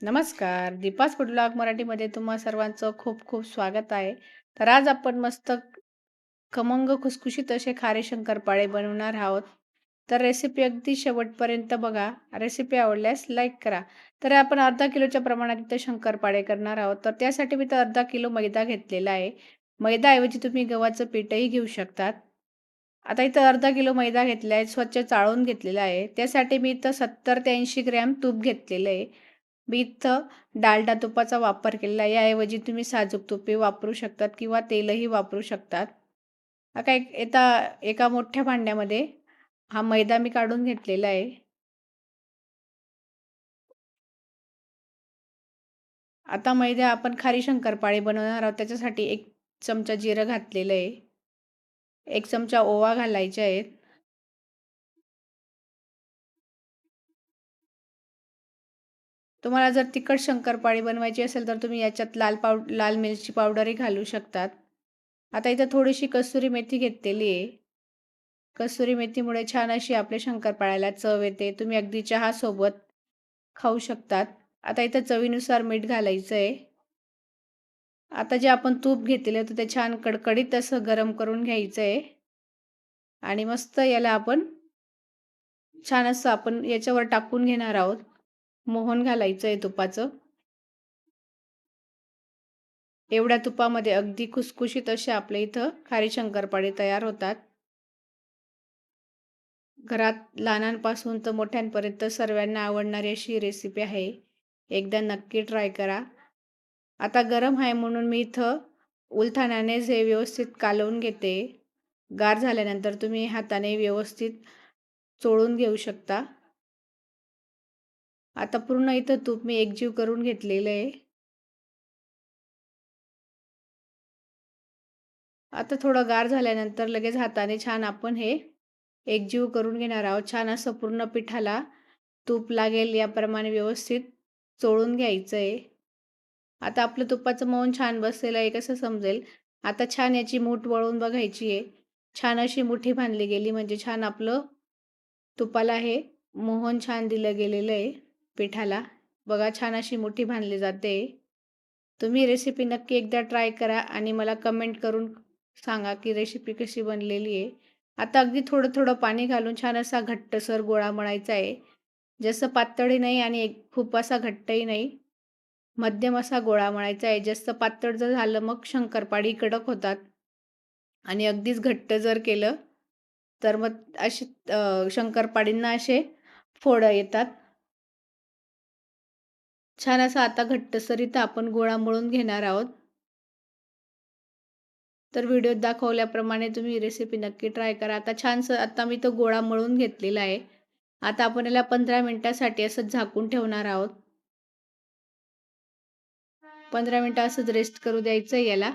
नमस्कार. Deepa's food blog मराठीमध्ये तुम्हा सर्वांचं खूप खूप स्वागत आहे. तर आज आपण मस्त खमंग खुसखुशीत असे खारे शंकरपाळे बनवणार आहोत. तर रेसिपी अगदी शेवटपर्यंत बघा. रेसिपी आवडल्यास लाईक करा. तर आपण अर्धा किलोच्या प्रमाणात इथं शंकरपाळे करणार आहोत. तर त्यासाठी मी इथं अर्धा किलो मैदा घेतलेला आहे. मैदाऐवजी तुम्ही गव्हाचं पीठही घेऊ शकतात. आता इथं अर्धा किलो मैदा घेतला आहे. स्वच्छ चाळून घेतलेला आहे. त्यासाठी मी इथं 70 ते 80 ग्रॅम तूप घेतलेलं आहे. मी इथं डालडा तुपाचा वापर केलेला आहे. याऐवजी तुम्ही साजूक तुपही वापरू शकतात किंवा तेलही वापरू शकतात. आता एका मोठ्या भांड्यामध्ये हा मैदा मी काढून घेतलेला आहे. आता मैदा आपण खारी शंकरपाळी बनवणार आहोत. त्याच्यासाठी 1 चमचा जिरं घातलेलं आहे. 1 चमचा ओवा घालायचे आहेत. तुम्हाला जर तिखट शंकरपाळी बनवायची असेल तर तुम्ही याच्यात लाल मिरची पावडरही घालू शकतात. आता इथं थोडीशी कसुरी मेथी घेतलेली आहे. कसुरी मेथीमुळे छान अशी आपल्या शंकरपाळ्याला चव येते. तुम्ही अगदी चहासोबत खाऊ शकतात. आता इथं चवीनुसार मीठ घालायचं आहे. आता जे आपण तूप घेतलेलं होतं ते छान कडकडीत असं गरम करून घ्यायचं आहे आणि मस्त याला आपण छान असं आपण याच्यावर टाकून घेणार आहोत. मोहन घालायचं आहे तुपाचं. एवढ्या तुपामध्ये अगदी खुसखुशीत असे आपल्या इथं खारी शंकरपाळे तयार होतात. घरात लहानांपासून तर मोठ्यांपर्यंत सर्वांना आवडणारी अशी रेसिपी आहे. एकदा नक्की ट्राय करा. आता गरम आहे म्हणून मी इथं उलथाण्यानेच हे व्यवस्थित कालवून घेते. गार झाल्यानंतर तुम्ही हाताने व्यवस्थित चोळून घेऊ शकता. आता पूर्ण इथं तूप मी एकजीव करून घेतलेलं आहे. आता थोडं गार झाल्यानंतर लगेच हाताने छान आपण हे एकजीव करून घेणार आहोत. छान असं पूर्ण पिठाला तूप लागेल याप्रमाणे व्यवस्थित चोळून घ्यायचं आहे. आता आपलं तुपाचं मोहन छान बसलेलं आहे कसं समजेल? आता छान याची मूठ वळून बघायची आहे. छान अशी मुठी बांधली गेली म्हणजे छान आपलं तुपाला हे मोहन छान दिलं गेलेलं आहे पिठाला. बघा छान अशी मुठी बांधली जाते. तुम्ही रेसिपी नक्की एकदा ट्राय करा आणि मला कमेंट करून सांगा की रेसिपी कशी बनलेली आहे. आता अगदी थोडं-थोडं पाणी घालून छान असा घट्टसर गोळा मळायचा आहे. जास्त पातळही नाही आणि खूप असा घट्टही नाही. मध्यम असा गोळा मळायचा आहे. जास्त पातळ जर झालं मग शंकरपाळी कडक होतात आणि अगदीच घट्ट जर केलं तर मग असे शंकरपाळींना असे फोडं येतात. छान असा आता घट्टसर इथं आपण गोळा मळून घेणार आहोत. तर व्हिडिओत दाखवल्याप्रमाणे तुम्ही रेसिपी नक्की ट्राय करा. आता मी तो गोळा मळून घेतलेला आहे. आता आपण याला 15 मिनिटासाठी असंच झाकून ठेवणार आहोत. 15 मिनिटं असंच रेस्ट करू द्यायचं याला.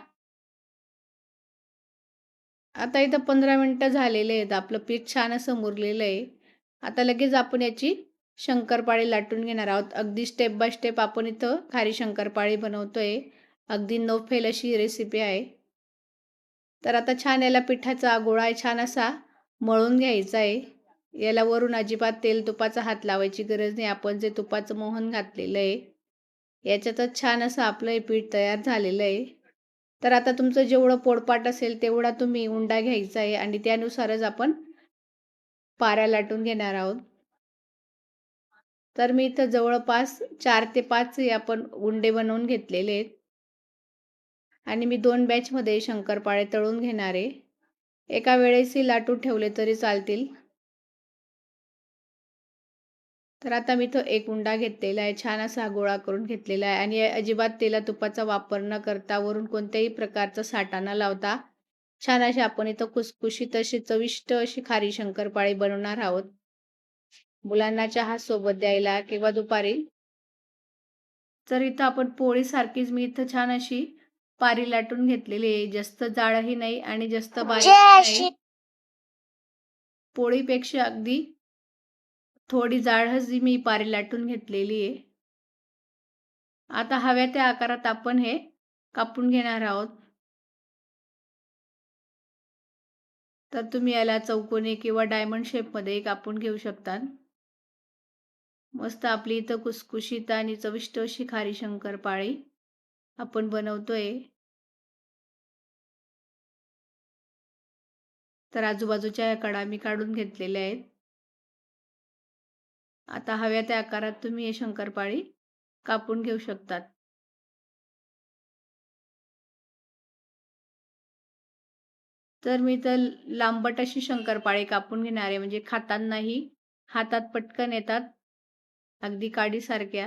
आता इथं 15 मिनिटं झालेले आहेत. आपलं पीठ छान असं मुरलेलं आहे. आता लगेच आपण याची शंकरपाळी लाटून घेणार आहोत. अगदी स्टेप बाय स्टेप आपण इथं खारी शंकरपाळी बनवतोय. अगदी no फेल अशी रेसिपी आहे. तर आता छान याला पिठाचा गोळा छान असा मळून घ्यायचा आहे. याला वरून अजिबात तेल तुपाचा हात लावायची गरज नाही. आपण जे तुपाचं मोहन घातलेलं आहे, याच्यातच छान असं आपलं हे पीठ तयार झालेलं आहे. तर आता तुमचं जेवढं पोळपाट असेल तेवढा तुम्ही उंडा घ्यायचा आहे आणि त्यानुसारच आपण पाऱ्या लाटून घेणार आहोत. तर मी इथं जवळपास 4 ते 5 हे आपण उंडे बनवून घेतलेले आहेत आणि मी 2 बॅचमध्ये शंकरपाळे तळून घेणार आहे. एका वेळेसही लाटून ठेवले तरी चालतील. तर आता मी तो एक उंडा घेतलेला आहे. छान असा गोळा करून घेतलेला आहे आणि अजिबात तेला-तुपाचा वापर न करता वरून कोणत्याही प्रकारचा साठा न लावता छान अशी आपण इथं खुसखुशीत अशी चविष्ट अशी खारी शंकरपाळी बनवणार आहोत. मुलांना चहासोबत द्यायला किंवा दुपारी. तर इथं आपण पोळीसारखीच मी इथं छान अशी पारी लाटून घेतलेली आहे. जास्त जाडही नाही आणि जास्त बारीकही नाही. पोळीपेक्षा अगदी थोडी जाडच मी पारी लाटून घेतलेली आहे. आता हव्या त्या आकारात आपण हे कापून घेणार आहोत. तर तुम्ही याला चौकोनी किंवा डायमंड शेपमध्ये कापून घेऊ शकता. मस्त आपली इथं खुसखुशीत आणि चविष्ट अशी खारी शंकरपाळी आपण बनवतोय. तर आजूबाजूच्या कडा मी काढून घेतलेल्या आहेत. आता हव्या त्या आकारात तुम्ही हे शंकरपाळी कापून घेऊ शकतात. तर मी तर लांबट अशी शंकरपाळी कापून घेणार आहे, म्हणजे खातानाही हातात पटकन येतात, अगदी काडीसारख्या.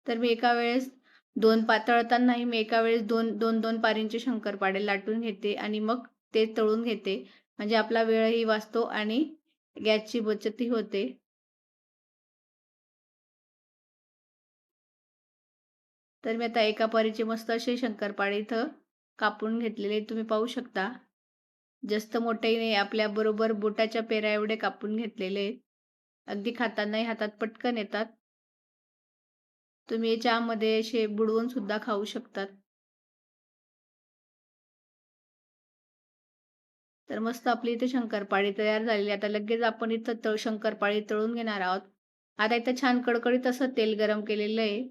तर मी एका वेळेस 2 तळतानाही मी एका वेळेस 2 पारींचे शंकरपाळे लाटून घेते आणि मग ते तळून घेते. म्हणजे आपला वेळही वाचतो आणि गॅसची बचतही होते. तर मी आता एका परीचे मस्त असे शंकरपाळे इथं कापून घेतलेले तुम्ही पाहू शकता. जास्त मोठेही नाही, आपल्या बरोबर बोटाच्या पेरा एवढे कापून घेतलेले आहेत. अगदी खातानाही हातात पटकन येतात. तुम्ही चहामध्ये असे बुडवून सुद्धा खाऊ शकतात. तर मस्त आपली इथे शंकरपाळी तयार झालेली आहे. आता लगेच आपण इथं शंकरपाळी तळून घेणार आहोत. आता इथं छान कडकडीत असं तेल गरम केलेलं आहे.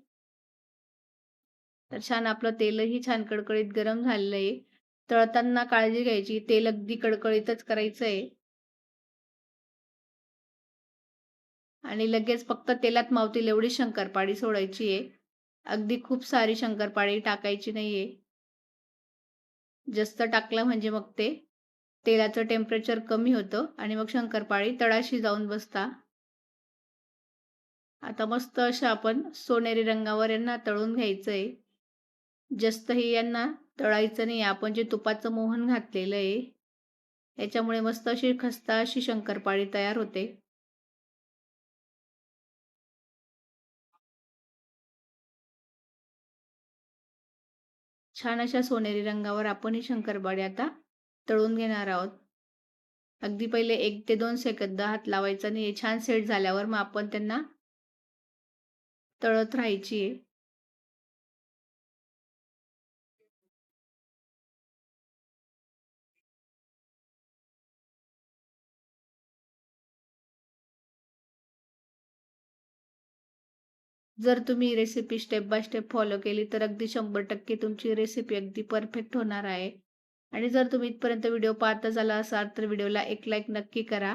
तर छान आपलं तेलही छान कडकडीत गरम झालेलं आहे. तळताना काळजी घ्यायची, तेल अगदी कडकडीतच करायचं आहे आणि लगेच फक्त तेलात मावतील एवढी शंकरपाळी सोडायची आहे. अगदी खूप सारी शंकरपाळी टाकायची नाहीये. जास्त टाकलं म्हणजे मग ते तेलाचं टेम्परेचर कमी होतं आणि मग शंकरपाळी तळाशी जाऊन बसता. आता मस्त अशा आपण सोनेरी रंगावर यांना तळून घ्यायचंय. जास्तही यांना तळायचं नाही. आपण जे तुपाचं मोहन घातलेलं आहे, याच्यामुळे मस्त अशी खस्ता अशी शंकरपाळी तयार होते. छान अशा सोनेरी रंगावर आपण ही शंकरपाळी आता तळून घेणार आहोत. अगदी पहिले 1 ते 2 सेकंद हात लावायचा नाही. छान सेट झाल्यावर मग आपण त्यांना तळत राहायची आहे. जर तुम्ही recipe step by step follow केली तर अगदी 100% तुमची रेसिपी अगदी परफेक्ट होणार आहे. आणि जर तुम्ही इथपर्यंत व्हिडिओ पाहता झाला असाल तर व्हिडिओला एक लाईक नक्की करा.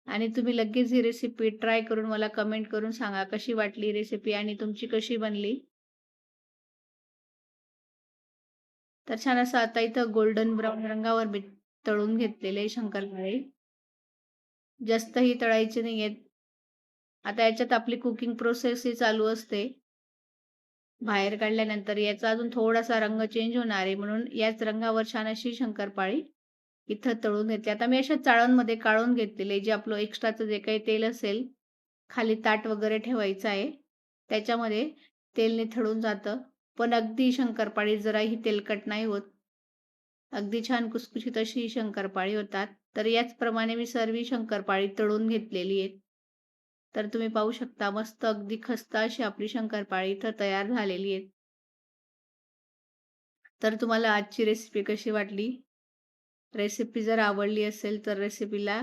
आणि तुम्ही लगेच ही रेसिपी ट्राय करून मला कमेंट करून सांगा कशी वाटली रेसिपी आणि तुमची कशी बनली. तर छान असं आता इथं गोल्डन ब्राउन रंगावर मी तळून घेतलेले शंकरपाळे. जास्तही तळायचे नाहीयेत. आता याच्यात आपली कुकिंग प्रोसेस ही चालू असते. बाहेर काढल्यानंतर याचा अजून थोडासा रंग चेंज होणार आहे, म्हणून याच रंगावर छान अशी शंकरपाळी इथं तळून घेतली. आता मी अशा चाळणमध्ये काढून घेतलेले, जे आपलं एक्स्ट्राचं जे काही तेल असेल, खाली ताट वगैरे ठेवायचं आहे. त्याच्यामध्ये तेल निथळून जातं. पण अगदी शंकरपाळी जराही तेलकट नाही होत. अगदी छान खुसखुशीत अशी शंकरपाळी होतात. तर याचप्रमाणे मी सर्व शंकरपाळी तळून घेतलेली आहे. तर तुम्ही पाहू शकता मस्त अगदी खस्ता अशी आपली शंकरपाळी इथं तयार झालेली आहे. तर तुम्हाला आजची रेसिपी कशी वाटली? रेसिपी जर आवडली असेल तर रेसिपीला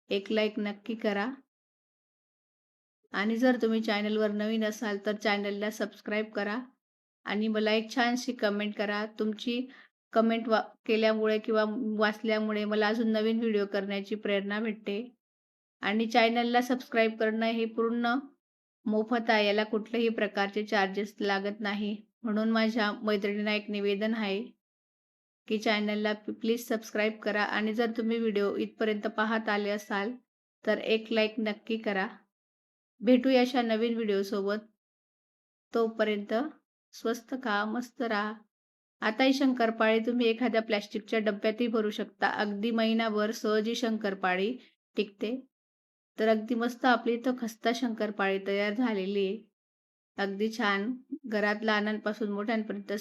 एक लाईक नक्की करा. आणि जर तुम्ही चॅनलवर नवीन असाल तर चॅनलला सबस्क्राईब करा आणि मला एक छानशी कमेंट करा. तुमची कमेंट केल्यामुळे किंवा वाचल्यामुळे मला अजून नवीन व्हिडिओ करण्याची प्रेरणा भेटते. आणि चॅनलला सबस्क्राईब करणं हे पूर्ण मोफत आहे. याला कुठल्याही प्रकारचे चार्जेस लागत नाही. म्हणून माझ्या मैत्रिणींना एक निवेदन आहे, की चॅनलला प्लीज सबस्क्राईब करा आणि जर तुम्ही व्हिडिओ इथपर्यंत पाहत आले असाल, तर एक लाईक नक्की करा. भेटूया अशा नवीन व्हिडिओसोबत. तोपर्यंत स्वस्त खा, मस्त राहा. आता ही शंकरपाळी तुम्ही एखाद्या प्लास्टिकच्या डब्यातही भरू शकता. अगदी महिनाभर सहज ही शंकरपाळी टिकते. तर अगदी मस्त आपली इथं खस्ता शंकरपाळी तयार झालेली आहे. अगदी छान. घरात लहानांपासून मोठ्यांपर्यंत